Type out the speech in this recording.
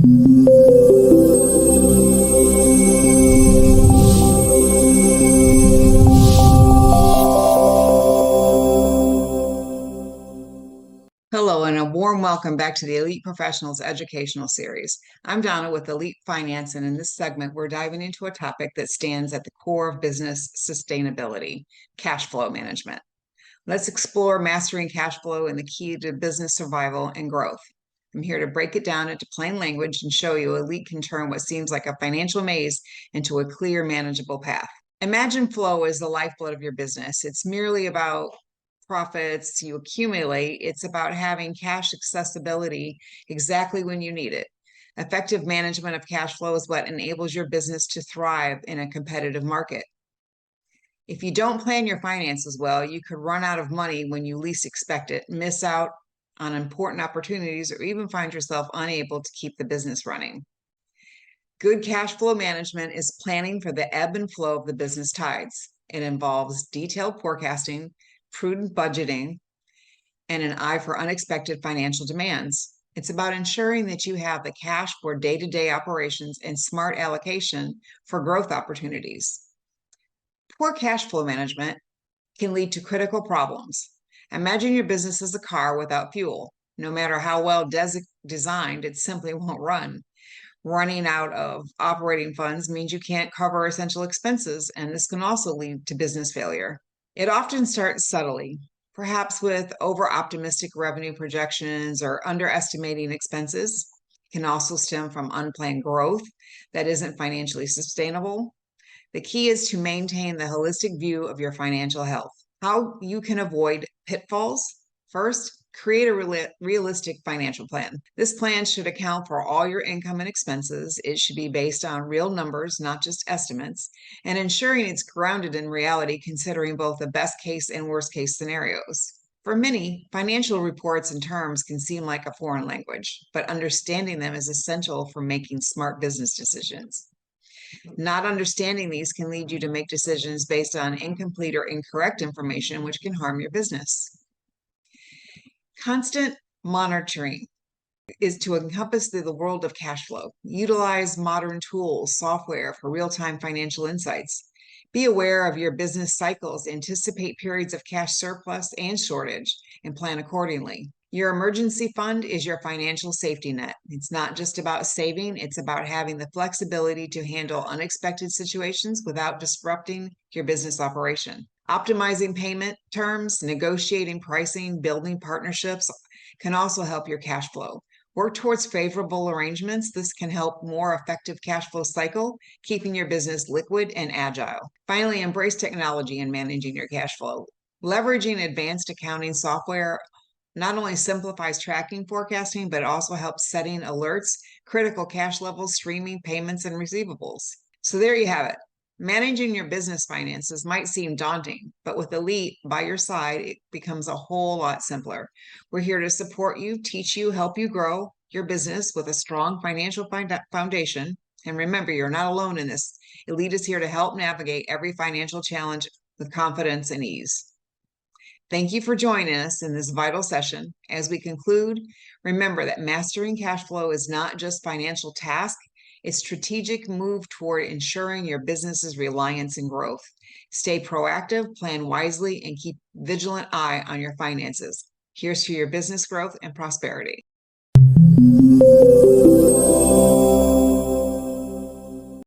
Hello, and a warm welcome back to the Elite Professionals Educational Series. I'm Donna with Elite Finance, and in this segment, we're diving into a topic that stands at the core of business sustainability, cash flow management. Let's explore mastering cash flow and the key to business survival and growth. I'm here to break it down into plain language and show you Elite can turn what seems like a financial maze into a clear, manageable path. Imagine flow as the lifeblood of your business. It's merely about profits you accumulate. It's about having cash accessibility exactly when you need it. Effective management of cash flow is what enables your business to thrive in a competitive market. If you don't plan your finances well, you could run out of money when you least expect it, miss out on important opportunities, or even find yourself unable to keep the business running. Good cash flow management is planning for the ebb and flow of the business tides. It involves detailed forecasting, prudent budgeting, and an eye for unexpected financial demands. It's about ensuring that you have the cash for day-to-day operations and smart allocation for growth opportunities. Poor cash flow management can lead to critical problems. Imagine your business as a car without fuel. No matter how well designed, it simply won't run. Running out of operating funds means you can't cover essential expenses, and this can also lead to business failure. It often starts subtly, perhaps with over-optimistic revenue projections or underestimating expenses. It can also stem from unplanned growth that isn't financially sustainable. The key is to maintain the holistic view of your financial health. How you can avoid pitfalls? First, create a realistic financial plan. This plan should account for all your income and expenses. It should be based on real numbers, not just estimates, and ensuring it's grounded in reality, considering both the best case and worst case scenarios. For many, financial reports and terms can seem like a foreign language, but understanding them is essential for making smart business decisions. Not understanding these can lead you to make decisions based on incomplete or incorrect information, which can harm your business. Constant monitoring is to encompass the world of cash flow. Utilize modern tools, software for real-time financial insights. Be aware of your business cycles, anticipate periods of cash surplus and shortage, and plan accordingly. Your emergency fund is your financial safety net. It's not just about saving, it's about having the flexibility to handle unexpected situations without disrupting your business operation. Optimizing payment terms, negotiating pricing, building partnerships can also help your cash flow. Work towards favorable arrangements. This can help more effective cash flow cycle, keeping your business liquid and agile. Finally, embrace technology in managing your cash flow. Leveraging advanced accounting software not only simplifies tracking forecasting, but also helps setting alerts, critical cash levels, streaming payments, and receivables. So there you have it. Managing your business finances might seem daunting, but with Elite by your side, it becomes a whole lot simpler. We're here to support you, teach you, help you grow your business with a strong financial foundation. And remember, you're not alone in this. Elite is here to help navigate every financial challenge with confidence and ease. Thank you for joining us in this vital session. As we conclude, remember that mastering cash flow is not just a financial task, it's a strategic move toward ensuring your business's reliance and growth. Stay proactive, plan wisely, and keep a vigilant eye on your finances. Here's to your business growth and prosperity.